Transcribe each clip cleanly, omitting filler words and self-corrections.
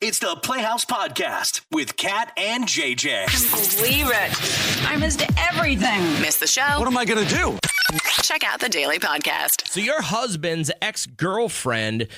It's the Playhouse Podcast with Kat and JJ. Can't believe it. I missed everything. Miss the show? What am I going to do? Check out the Daily Podcast. So your husband's ex-girlfriend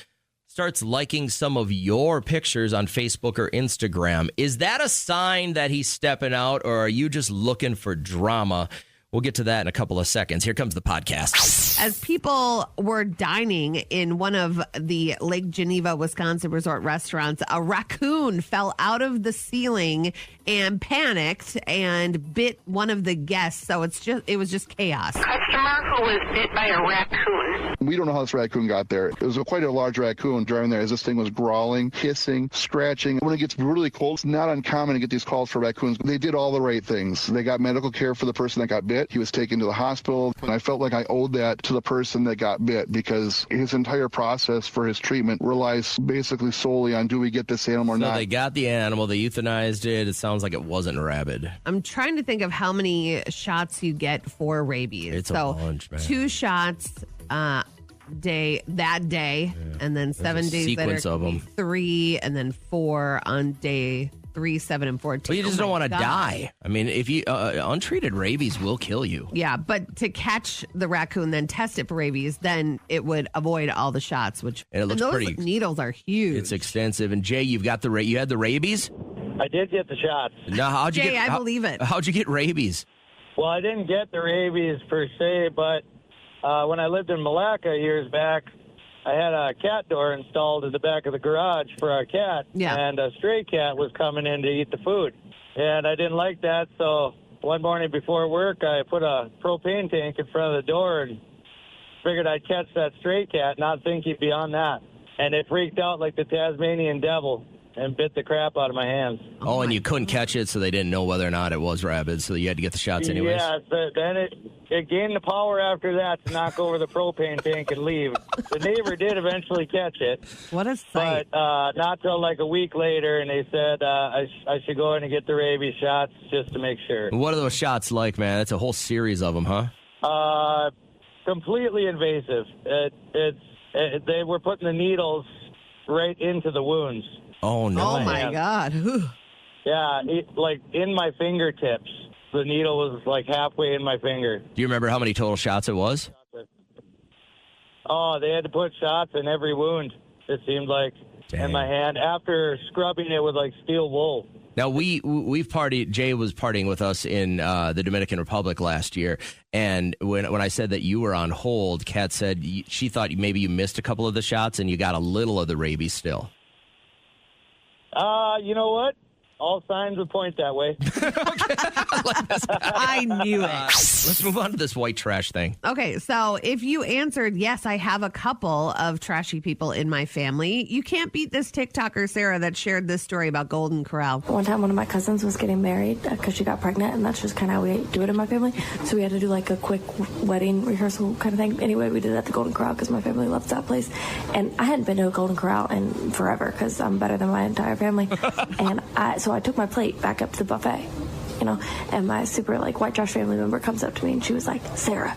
starts liking some of your pictures on Facebook or Instagram. Is that a sign that he's stepping out, or are you just looking for drama? We'll get to that in a couple of seconds. Here comes the podcast. As people were dining in one of the Lake Geneva, Wisconsin resort restaurants, a raccoon fell out of the ceiling and panicked and bit one of the guests. So it was just chaos. Customer who was bit by a raccoon. We don't know how this raccoon got there. It was quite a large raccoon driving there as this thing was growling, hissing, scratching. When it gets really cold, it's not uncommon to get these calls for raccoons. They did all the right things. They got medical care for the person that got bit. He was taken to the hospital, and I felt like I owed that to the person that got bit because his entire process for his treatment relies basically solely on do we get this animal or not. So they got the animal, they euthanized it. It sounds like it wasn't rabid. I'm trying to think of how many shots you get for rabies. It's a bunch, man. 2 shots that day, and then 7 days sequence later, of them. 3, and then 4 on day 3, 7, and 14. Well, you just don't want to die. I mean, if you untreated rabies will kill you. Yeah, but to catch the raccoon, then test it for rabies, then it would avoid all the shots. And it looks those pretty. Needles are huge. It's extensive. And Jay, you had the rabies? I did get the shots. No, how'd you Jay, get? I believe it. How'd you get rabies? Well, I didn't get the rabies per se, but when I lived in Malacca years back, I had a cat door installed in the back of the garage for our cat, and a stray cat was coming in to eat the food. And I didn't like that, so one morning before work, I put a propane tank in front of the door and figured I'd catch that stray cat, not thinking beyond that. And it freaked out like the Tasmanian devil and bit the crap out of my hands. Oh, and you couldn't catch it, so they didn't know whether or not it was rabid, so you had to get the shots anyways? Yeah, but then it gained the power after that to knock over the propane tank and leave. The neighbor did eventually catch it. What a sight. But not till like a week later, and they said I should go in and get the rabies shots just to make sure. What are those shots like, man? That's a whole series of them, huh? Completely invasive. They were putting the needles right into the wounds. Oh, no. Oh, my God. Yeah, like in my fingertips. The needle was like halfway in my finger. Do you remember how many total shots it was? Oh, they had to put shots in every wound, it seemed like, in my hand after scrubbing it with like steel wool. Now, we've partied. Jay was partying with us in the Dominican Republic last year, and when I said that you were on hold, Kat said she thought maybe you missed a couple of the shots and you got a little of the rabies still. You know what? All signs would point that way. I knew it. Let's move on to this white trash thing. Okay, so if you answered, yes, I have a couple of trashy people in my family, you can't beat this TikToker, Sarah, that shared this story about Golden Corral. One time, one of my cousins was getting married because she got pregnant, and that's just kind of how we do it in my family. So we had to do like a quick wedding rehearsal kind of thing. Anyway, we did it at the Golden Corral because my family loves that place. And I hadn't been to a Golden Corral in forever because I'm better than my entire family. And so I took my plate back up to the buffet, and my super white trash family member comes up to me and she was like, Sarah,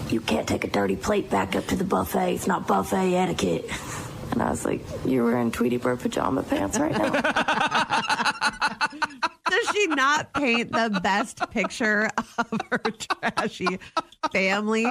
you can't take a dirty plate back up to the buffet. It's not buffet etiquette. And I was like, you're wearing Tweety Bird pajama pants right now. Does she not paint the best picture of her trashy family?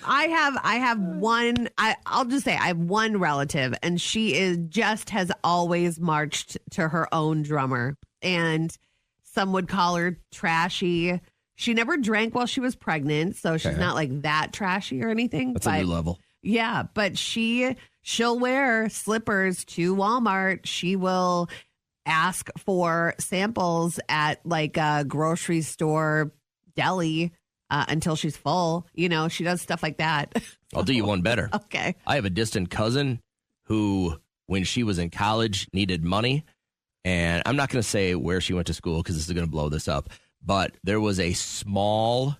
I have one. I'll just say I have one relative, and she has always marched to her own drummer, and some would call her trashy. She never drank while she was pregnant, so she's not like that trashy or anything. That's a new level. Yeah, but she'll wear slippers to Walmart. She will ask for samples at like a grocery store deli. Until she's full. She does stuff like that. I'll do you one better. Okay. I have a distant cousin who, when she was in college, needed money. And I'm not going to say where she went to school because this is going to blow this up. But there was a small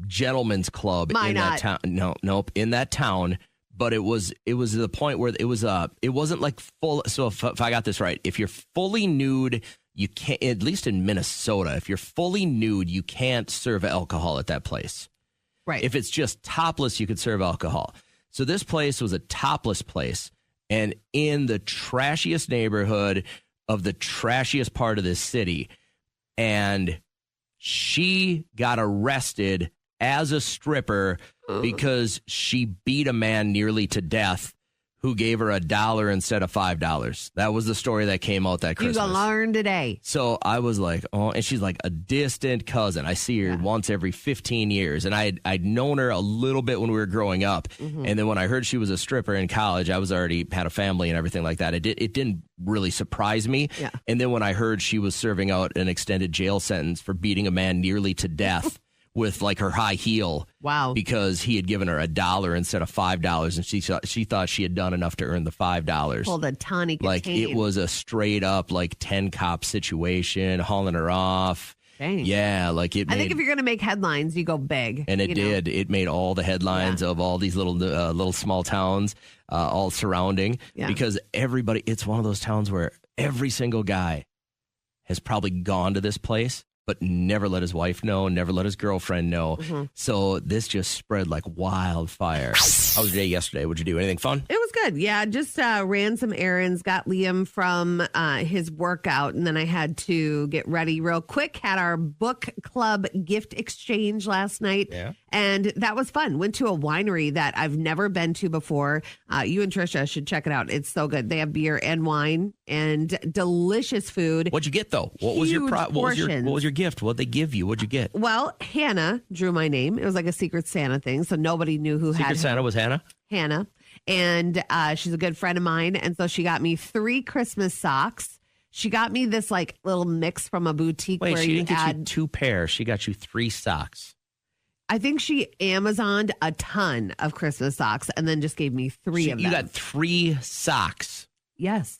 gentleman's club in that town. Nope, in that town. But it was the point where it wasn't like full. So if I got this right, if you're fully nude, you can't, at least in Minnesota, if you're fully nude, you can't serve alcohol at that place. Right. If it's just topless, you could serve alcohol. So this place was a topless place. and in the trashiest neighborhood of the trashiest part of this city. And she got arrested as a stripper because she beat a man nearly to death who gave her $1 instead of $5. That was the story that came out that Christmas. You're going to learn today. So I was like, oh, and she's like a distant cousin. I see her once every 15 years. And I'd known her a little bit when we were growing up. Mm-hmm. And then when I heard she was a stripper in college, I was already had a family and everything like that. It didn't really surprise me. Yeah. And then when I heard she was serving out an extended jail sentence for beating a man nearly to death with like her high heel. Wow. Because he had given her $1 instead of $5. And she thought she had done enough to earn the $5. Pulled a tonic. Like it was a straight up like 10 cop situation, hauling her off. Dang. Yeah, like it. I think if you're going to make headlines, you go big. And it did. Know? It made all the headlines of all these little small towns all surrounding because everybody, it's one of those towns where every single guy has probably gone to this place, but never let his wife know, never let his girlfriend know. Mm-hmm. So this just spread like wildfire. How was your day yesterday? What'd you do? Anything fun? It was good. Yeah, just ran some errands, got Liam from his workout, and then I had to get ready real quick. Had our book club gift exchange last night. Yeah. And that was fun. Went to a winery that I've never been to before. You and Trisha should check it out. It's so good. They have beer and wine and delicious food. What'd you get though? What was your gift? What'd they give you? What'd you get? Well, Hannah drew my name. It was like a Secret Santa thing, so nobody knew who Secret Santa was Hannah? Hannah. And she's a good friend of mine. And so she got me 3 Christmas socks. She got me this like little mix from a boutique. Wait, where she didn't get you 2 pairs. She got you 3 socks. I think she Amazoned a ton of Christmas socks and then just gave me 3 of them. You got 3 socks? Yes.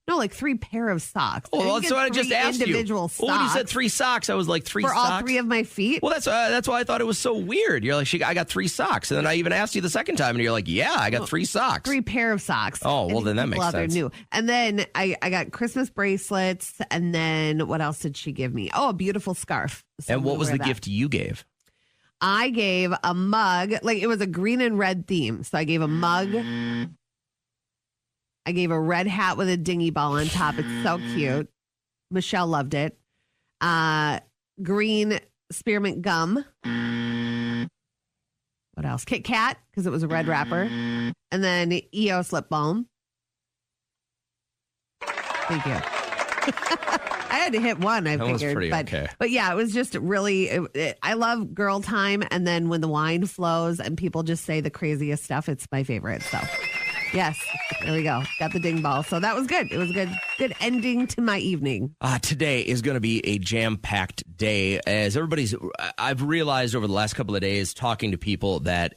No, like 3 pair of socks. Oh, that's what I just asked you. Individual socks. Oh, when you said 3 socks, I was like 3 for socks? For all 3 of my feet? Well, that's why I thought it was so weird. You're like, I got 3 socks. And then I even asked you the second time, and you're like, yeah, I got 3 socks. 3 pair of socks. Oh, well, then that makes sense. New. And then I got Christmas bracelets. And then what else did she give me? Oh, a beautiful scarf. So and what was the gift you gave? I gave a mug. Like, it was a green and red theme. So I gave a mug. I gave a red hat with a dinghy ball on top. It's so cute. Michelle loved it. Green spearmint gum. What else? Kit Kat, because it was a red wrapper. And then EOS lip balm. Thank you. I had to hit one, I figured. Was pretty okay. But yeah, it was just really, I love girl time. And then when the wine flows and people just say the craziest stuff, it's my favorite. So yes, there we go. Got the ding ball. So that was good. It was a good ending to my evening. Today is going to be a jam-packed day. As I've realized over the last couple of days talking to people that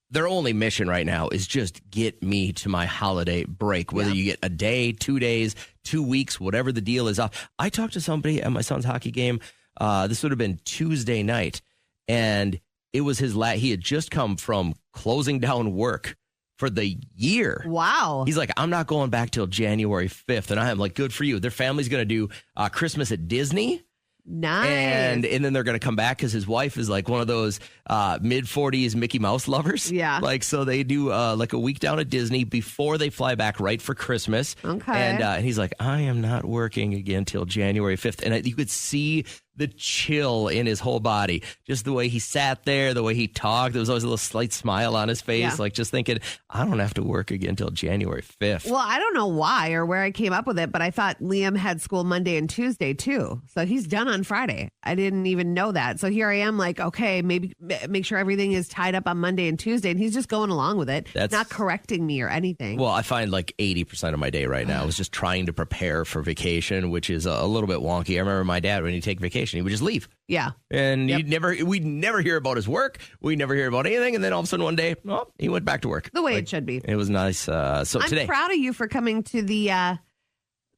their only mission right now is just get me to my holiday break, whether you get a day, 2 days, 2 weeks, whatever the deal is. I talked to somebody at my son's hockey game. This would have been Tuesday night, and it was he had just come from closing down work for the year. Wow. He's like, I'm not going back till January 5th. And I am like, good for you. Their family's going to do Christmas at Disney. Nice. And then they're going to come back because his wife is like one of those mid-40s Mickey Mouse lovers. Yeah. Like, so they do like a week down at Disney before they fly back right for Christmas. Okay. And he's like, I am not working again till January 5th. And you could see the chill in his whole body. Just the way he sat there, the way he talked. There was always a little slight smile on his face, like just thinking, I don't have to work again until January 5th. Well, I don't know why or where I came up with it, but I thought Liam had school Monday and Tuesday too. So he's done on Friday. I didn't even know that. So here I am like, okay, maybe make sure everything is tied up on Monday and Tuesday. And he's just going along with it. That's not correcting me or anything. Well, I find like 80% of my day right now is just trying to prepare for vacation, which is a little bit wonky. I remember my dad, when he'd take vacation, he would just leave. Yeah. And we'd never hear about his work. We'd never hear about anything. And then all of a sudden one day, he went back to work. The way it should be. It was nice. I'm proud of you for coming to the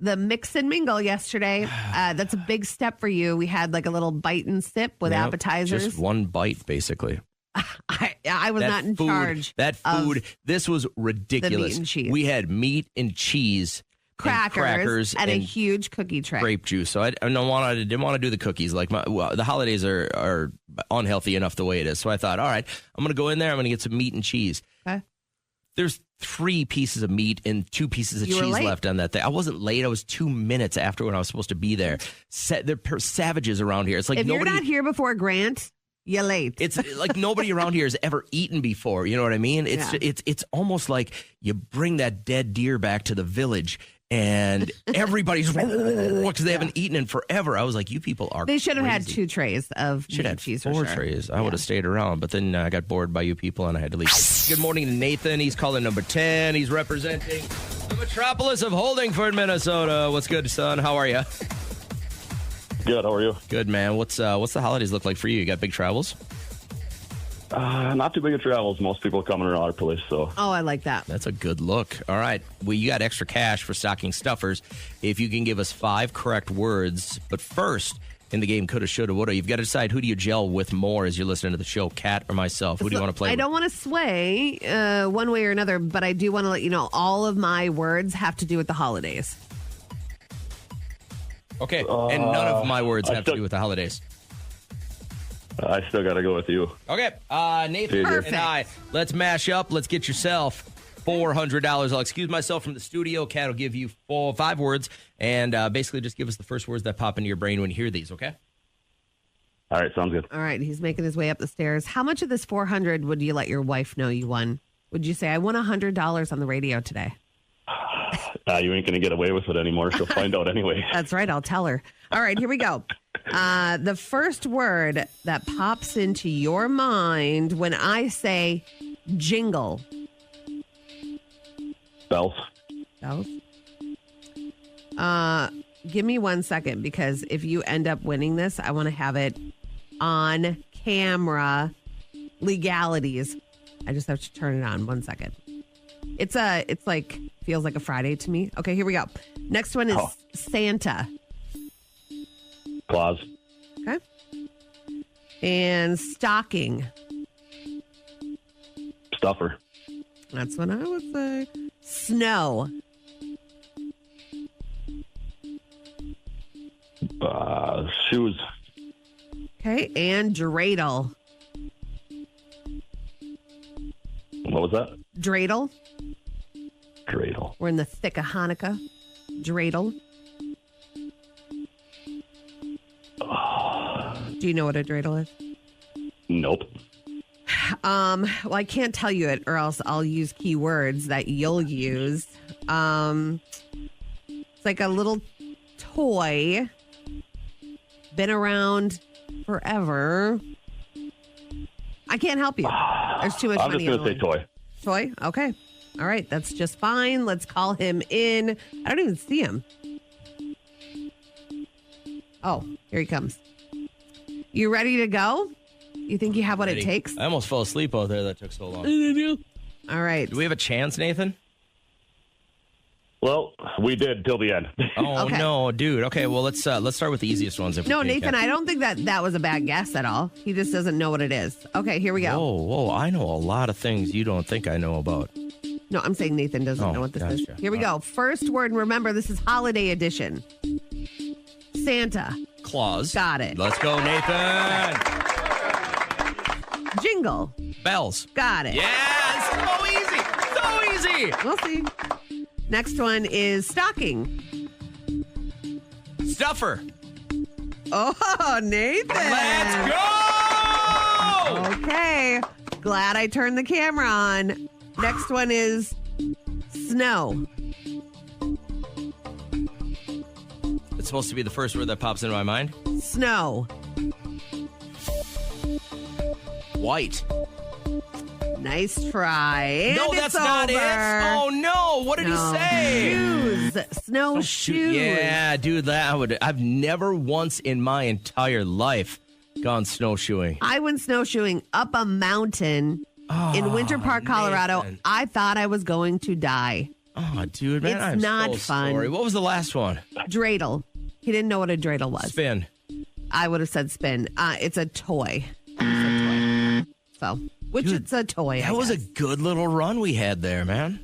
mix and mingle yesterday. That's a big step for you. We had like a little bite and sip with appetizers. Just one bite, basically. I was not in charge. That food, this was ridiculous. The meat and cheese. We had meat and cheese. Crackers and a huge cookie tray. Grape juice. So I didn't want to do the cookies. Like the holidays are unhealthy enough the way it is. So I thought, all right, I'm going to go in there. I'm going to get some meat and cheese. Okay. There's 3 pieces of meat and 2 pieces of cheese left on that thing. I wasn't late. I was 2 minutes after when I was supposed to be there. They're savages around here. It's like if you're not here before Grant, you're late. It's like nobody around here has ever eaten before. You know what I mean? It's almost like you bring that dead deer back to the village and everybody's because they haven't eaten in forever. I was like, you people are They should have crazy. had 2 trays of Should have cheese 4 trays. I would have stayed around, but then I got bored by you people and I had to leave. Good morning to Nathan. He's calling number 10. He's representing the metropolis of Holdingford, Minnesota. What's good, son? How are you? Good. How are you? Good, man. What's the holidays look like for you? You got big travels? Not too big of travels. Most people coming around our place, so. Oh, I like that. That's a good look. All right. Well, you got extra cash for stocking stuffers if you can give us 5 correct words. But first, in the game Coulda, Shoulda, Woulda, you've got to decide who do you gel with more as you're listening to the show, Kat or myself. Who do you want to play with? I don't want to sway one way or another, but I do want to let you know all of my words have to do with the holidays. Okay. And none of my words have to do with the holidays. I still got to go with you. Okay. Nathan and I, let's mash up. Let's get yourself $400. I'll excuse myself from the studio. Kat will give you 5 words and basically just give us the first words that pop into your brain when you hear these, okay? All right. Sounds good. All right. He's making his way up the stairs. How much of this $400 would you let your wife know you won? Would you say, I won $100 on the radio today? You ain't going to get away with it anymore. She'll find out anyway. That's right. I'll tell her. All right, here we go. The first word that pops into your mind when I say jingle. Bells. Bells. Give me 1 second because if you end up winning this, I want to have it on camera. Legalities. I just have to turn it on. 1 second. It's like feels like a Friday to me. Okay, here we go. Next one is Santa. Claus. Okay. And stocking. Stuffer. That's what I would say. Snow. Shoes. Okay, and dreidel. What was that? Dreidel. Dreidel. We're in the thick of Hanukkah. Dreidel. Do you know what a dreidel is? Nope. Well, I can't tell you it, or else I'll use keywords that you'll use. It's like a little toy, been around forever. I can't help you. There's too much I'm money. just going to say toy. Toy? Okay. All right. That's just fine. Let's call him in. I don't even see him. Oh, here he comes. You ready to go? You think you have what it takes? I almost fell asleep out there. That took so long. All right. Do we have a chance, Nathan? Well, we did till the end. Oh, Okay. no, dude. Okay, well, let's start with the easiest ones. No, Nathan, I don't think that was a bad guess at all. He just doesn't know what it is. Okay, here we go. Whoa, I know a lot of things you don't think I know about. No, I'm saying Nathan doesn't know what this is. gotcha. Here we go. First word, remember, this is holiday edition. Santa. Claus. Got it. Let's go, Nathan. Jingle. Bells. Got it. Yes, so easy. So easy. We'll see. Next one is stocking. Stuffer. Oh, Nathan. Let's go. Okay. Glad I turned the camera on. Next one is snow. It's supposed to be the first word that pops into my mind. Snow. White. Nice try. And No, it's that's not it. over. Oh, no. What did he say? Shoes. Snowshoes. Yeah, dude, I've never once in my entire life gone snowshoeing. I went snowshoeing up a mountain in Winter Park, Colorado. Nathan. I thought I was going to die. Oh, dude, man. It's I'm not so fun. Sorry. What was the last one? Dreidel. He didn't know what a dreidel was. Spin. I would have said spin. It's a toy. So, which Dude, it's a toy. That was a good little run we had there, man.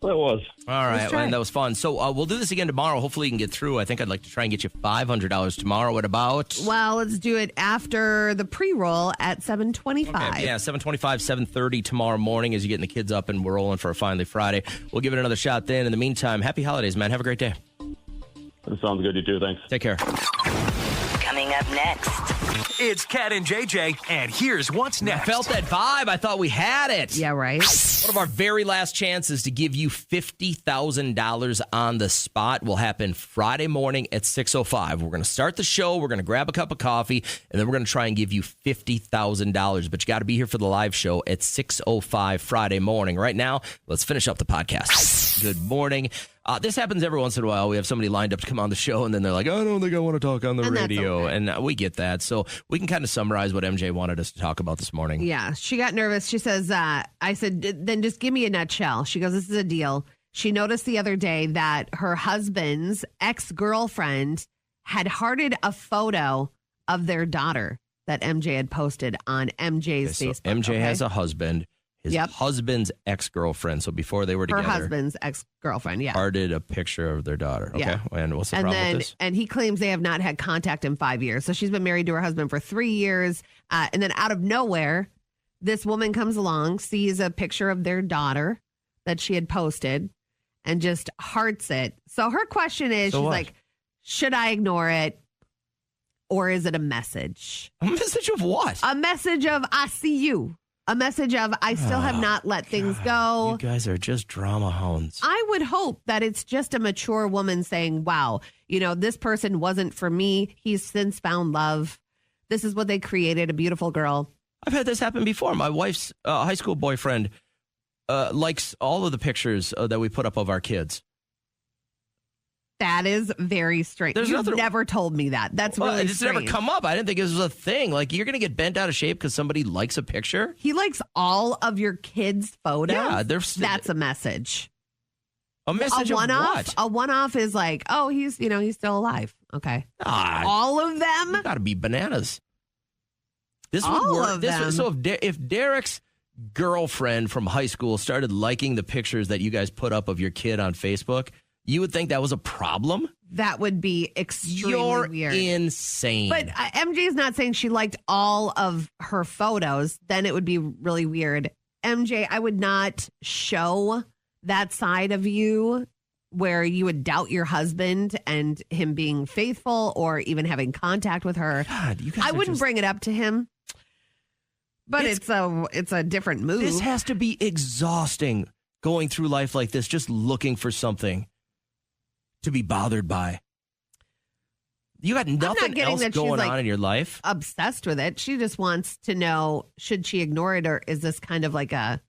Well, it was. All right, man, that was fun. So we'll do this again tomorrow. Hopefully you can get through. I think I'd like to try and get you $500 tomorrow. What about? Well, let's do it after the pre-roll at 7:25. Okay, yeah, 7:25, 7:30 tomorrow morning as you're getting the kids up and we're rolling for a Finally Friday. We'll give it another shot then. In the meantime, happy holidays, man. Have a great day. That sounds good. You too. Thanks. Take care. Coming up next, it's Cat and JJ, and here's what's next. I felt that vibe. I thought we had it. Yeah, right. One of our very last chances to give you $50,000 on the spot will happen Friday morning at 6:05. We're going to start the show. We're going to grab a cup of coffee, and then we're going to try and give you $50,000. But you got to be here for the live show at 6:05 Friday morning. Right now, let's finish up the podcast. Good morning. This happens every once in a while. We have somebody lined up to come on the show, and then they're like, I don't think I want to talk on the radio. Okay. And we get that. So we can kind of summarize what MJ wanted us to talk about this morning. Yeah, she got nervous. She says, I said, then just give me a nutshell. She goes, this is a deal. She noticed the other day that her husband's ex-girlfriend had hearted a photo of their daughter that MJ had posted on MJ's Facebook. MJ has a husband. His husband's ex-girlfriend. So before they were together. Her husband's ex-girlfriend, yeah. Hearted a picture of their daughter. Okay. Yeah. And what's the problem with this? And he claims they have not had contact in 5 years. So she's been married to her husband for 3 years. And then out of nowhere, this woman comes along, sees a picture of their daughter that she had posted, and just hearts it. So her question is, she's like, should I ignore it? Or is it a message? A message of what? A message of, I see you. A message of, I still have not let things go. You guys are just drama hounds. I would hope that it's just a mature woman saying, wow, this person wasn't for me. He's since found love. This is what they created, a beautiful girl. I've had this happen before. My wife's high school boyfriend likes all of the pictures that we put up of our kids. That is very strange. You've never told me that. That's really it's strange. Never come up. I didn't think it was a thing. Like, you're going to get bent out of shape because somebody likes a picture? He likes all of your kids' photos? Yeah. That's a message. A message of what? A one-off is like, oh, he's still alive. Okay. All of them? You got to be bananas. This all would work. Of them. So if Derek's girlfriend from high school started liking the pictures that you guys put up of your kid on Facebook, you would think that was a problem? That would be extremely weird. You're insane. But MJ is not saying she liked all of her photos. Then it would be really weird. MJ, I would not show that side of you where you would doubt your husband and him being faithful or even having contact with her. God, you guys I wouldn't bring it up to him. But it's a different move. This has to be exhausting, going through life like this, just looking for something to be bothered by. You got nothing else going on in your life? Obsessed with it. She just wants to know, should she ignore it, or is this kind of like a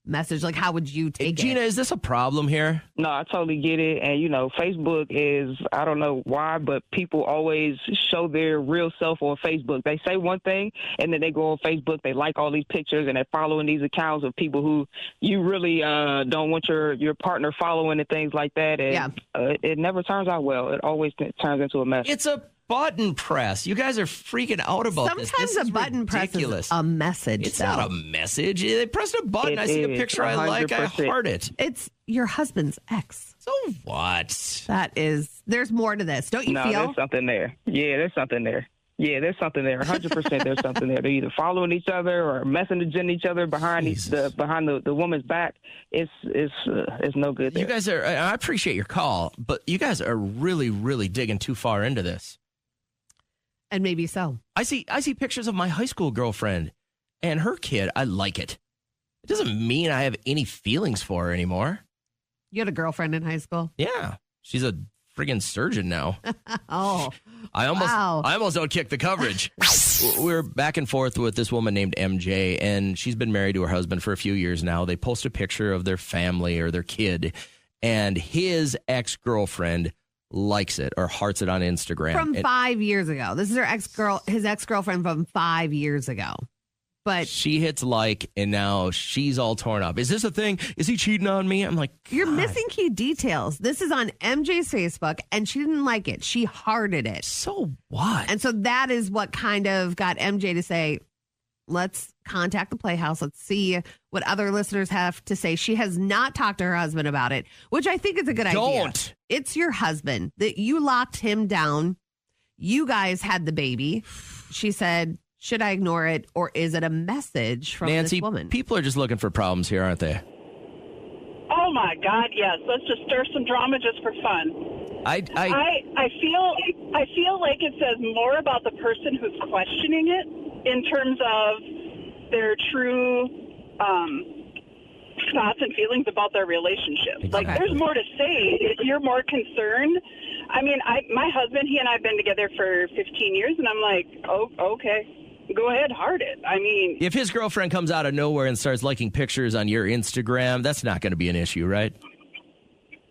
message? Like, how would you take it? Gina, is this a problem here? No, I totally get it. And, Facebook is, I don't know why, but people always show their real self on Facebook. They say one thing, and then they go on Facebook, they like all these pictures, and they're following these accounts of people who you really don't want your partner following and things like that. And it never turns out well. It always turns into a mess. It's a button press. You guys are freaking out about this. Sometimes a button press is a message. It's not a message. They pressed a button. I see a picture 100%. I like. I heart it. It's your husband's ex. So what? There's more to this. Don't you feel? There's something there. Yeah, there's something there. Yeah, there's something there. 100% there's something there. They're either following each other or messaging each other behind the woman's back. It's no good there. You guys are, I appreciate your call, but you guys are really, really digging too far into this. And maybe so. I see pictures of my high school girlfriend and her kid. I like it. It doesn't mean I have any feelings for her anymore. You had a girlfriend in high school? Yeah. She's a friggin' surgeon now. Oh, I almost outkicked the coverage. We're back and forth with this woman named MJ, and she's been married to her husband for a few years now. They post a picture of their family or their kid, and his ex-girlfriend likes it or hearts it on Instagram. From 5 years ago. This is his ex-girlfriend from 5 years ago. But she hits like, and now she's all torn up. Is this a thing? Is he cheating on me? I'm like, God. You're missing key details. This is on MJ's Facebook, and she didn't like it. She hearted it. So what? And so that is what kind of got MJ to say, let's contact the Playhouse. Let's see what other listeners have to say. She has not talked to her husband about it, which I think is a good idea. It's your husband that you locked him down. You guys had the baby. She said, should I ignore it, or is it a message from Nancy, this woman? People are just looking for problems here, aren't they? Oh my God, yes. Let's just stir some drama just for fun. I feel like it says more about the person who's questioning it in terms of their true thoughts and feelings about their relationship. Exactly. Like, there's more to say if you're more concerned. I mean, my husband, he and I have been together for 15 years, and I'm like, oh, okay. Go ahead, heart it. I mean, if his girlfriend comes out of nowhere and starts liking pictures on your Instagram, that's not going to be an issue, right?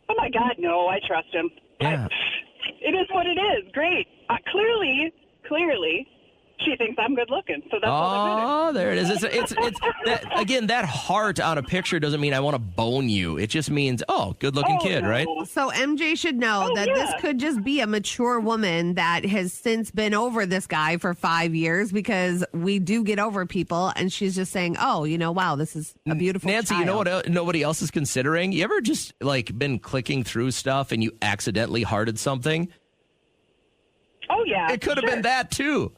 Oh my God, no, I trust him. Yeah. It is what it is. Great. Clearly, she thinks I'm good looking. So that's all there it is. It's that, again, that heart on a picture doesn't mean I want to bone you. It just means, good looking kid, no. right? So MJ should know that this could just be a mature woman that has since been over this guy for 5 years, because we do get over people, and she's just saying, wow, this is a beautiful Nancy, child. you know what nobody else is considering? You ever just been clicking through stuff and you accidentally hearted something? Oh, yeah. It could have been that too.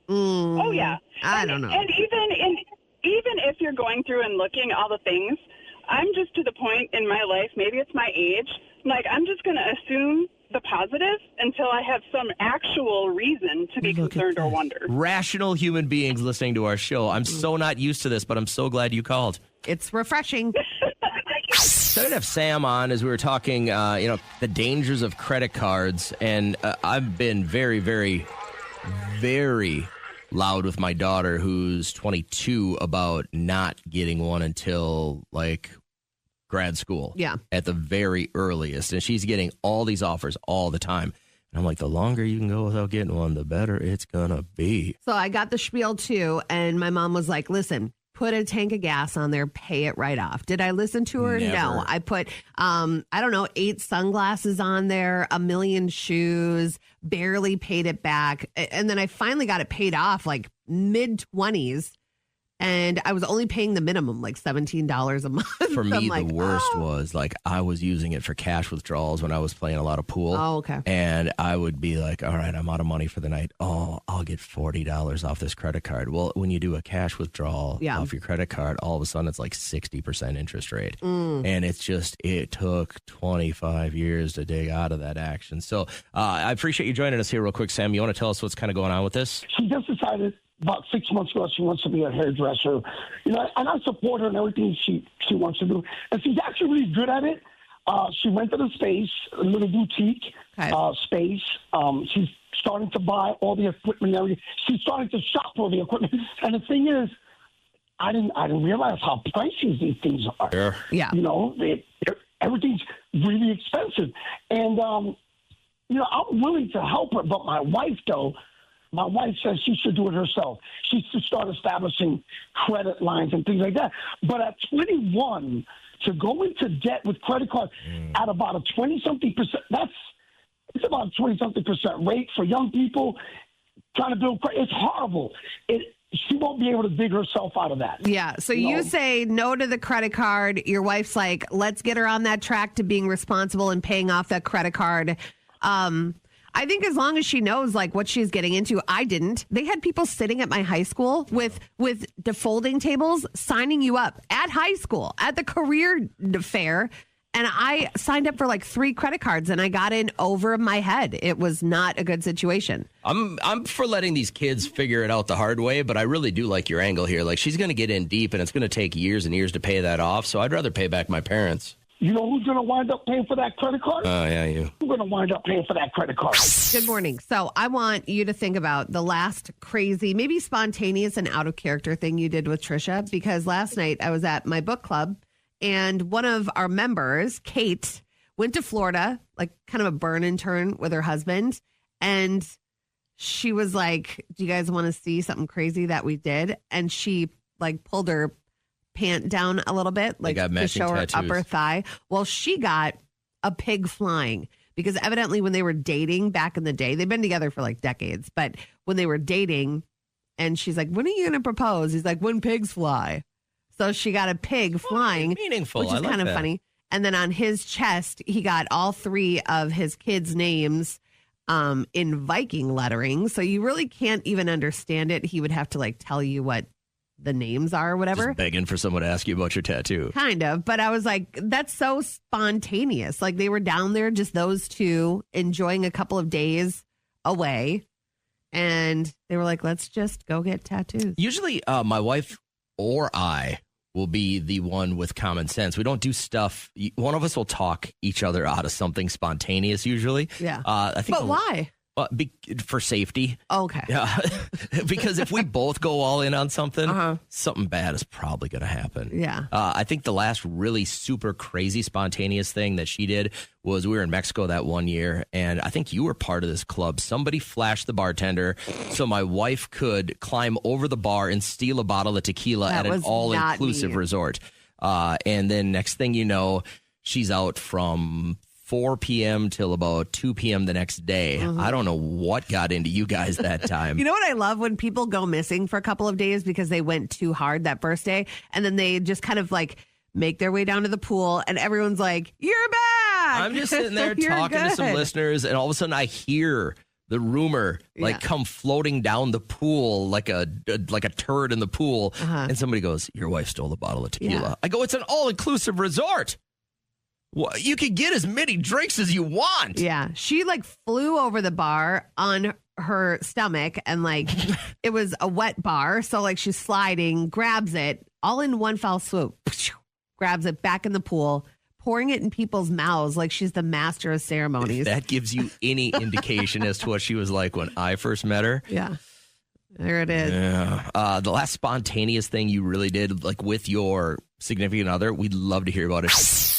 Oh, yeah. I don't know. And even if you're going through and looking all the things, I'm just to the point in my life, maybe it's my age, like I'm just going to assume the positive until I have some actual reason to be concerned or wonder. Rational human beings listening to our show. I'm so not used to this, but I'm so glad you called. It's refreshing. So I did have Sam on as we were talking, the dangers of credit cards. And I've been very, very, very loud with my daughter, who's 22, about not getting one until grad school. Yeah. At the very earliest. And she's getting all these offers all the time. And I'm like, the longer you can go without getting one, the better it's going to be. So I got the spiel too. And my mom was like, listen, put a tank of gas on there, pay it right off. Did I listen to her? Never. No. I put, 8 sunglasses on there, 1 million shoes, barely paid it back. And then I finally got it paid off mid-20s. And I was only paying the minimum, $17 a month. For me, the worst was I was using it for cash withdrawals when I was playing a lot of pool. Oh, okay. And I would be like, all right, I'm out of money for the night. Oh, I'll get $40 off this credit card. Well, when you do a cash withdrawal off your credit card, all of a sudden it's 60% interest rate. And it took 25 years to dig out of that action. So I appreciate you joining us here real quick, Sam. You want to tell us what's kind of going on with this? She just decided about 6 months ago she wants to be a hairdresser, and I support her in everything she wants to do, and she's actually really good at it. She rented a space, a little boutique space. She's starting to buy all the equipment and everything. She's starting to shop for the equipment, and the thing is, I didn't realize how pricey these things are. Sure. Yeah, everything's really expensive, and I'm willing to help her, but my wife says she should do it herself. She should start establishing credit lines and things like that. But at 21, to go into debt with credit cards at about a 20-something percent, it's about a 20-something percent rate for young people trying to build credit. It's horrible. She won't be able to dig herself out of that. Yeah. So you say no to the credit card. Your wife's like, let's get her on that track to being responsible and paying off that credit card. I think as long as she knows what she's getting into. I didn't. They had people sitting at my high school with defolding tables signing you up at high school at the career fair. And I signed up for 3 credit cards and I got in over my head. It was not a good situation. I'm for letting these kids figure it out the hard way, but I really do like your angle here. She's going to get in deep and it's going to take years and years to pay that off. So I'd rather pay back my parents. You know who's going to wind up paying for that credit card? Oh, yeah, you. Who's going to wind up paying for that credit card? Good morning. So I want you to think about the last crazy, maybe spontaneous and out of character thing you did with Trisha, because last night I was at my book club and one of our members, Kate, went to Florida, kind of a burn and turn with her husband. And she was like, do you guys want to see something crazy that we did? And she pulled her pant down a little bit, to show her upper thigh. Well, she got a pig flying because evidently when they were dating back in the day, they've been together for decades, but when they were dating, And she's like, when are you going to propose? He's like, when pigs fly. So she got a pig flying, meaningful. which is kind of funny. And then on his chest, he got all 3 of his kids' names in Viking lettering. So you really can't even understand it. He would have to like tell you what the names are or whatever. Just begging for someone to ask you about your tattoo. Kind of. But I was like, that's so spontaneous. Like they were down there, just those 2, enjoying a couple of days away. And they were like, let's just go get tattoos. Usually my wife or I will be the one with common sense. We don't do stuff. One of us will talk each other out of something spontaneous usually. Yeah. I think. But why? For safety. Okay. Yeah. Because if we both go all in on something, something bad is probably going to happen. Yeah. I think the last really super crazy spontaneous thing that she did was we were in Mexico that one year, and I think you were part of this club. Somebody flashed the bartender so my wife could climb over the bar and steal a bottle of tequila at an all-inclusive resort. And then next thing you know, she's out from 4 p.m. till about 2 p.m. the next day. I don't know what got into you guys that time. You know what I love? When people go missing for a couple of days because they went too hard that first day, and then they just kind of like make their way down to the pool, and everyone's like, you're back! I'm just sitting there talking to some listeners, and all of a sudden I hear the rumor come floating down the pool like a turd in the pool, and somebody goes, your wife stole a bottle of tequila. Yeah. I go, it's an all-inclusive resort. Well, you can get as many drinks as you want. Yeah. She like flew over the bar on her stomach, and like it was a wet bar. So like she's sliding, grabs it all in one foul swoop, grabs it back in the pool, pouring it in people's mouths like she's the master of ceremonies. If that gives you any indication as to what she was like when I first met her. Yeah. There it is. Yeah. The last spontaneous thing you really did like with your significant other, we'd love to hear about it.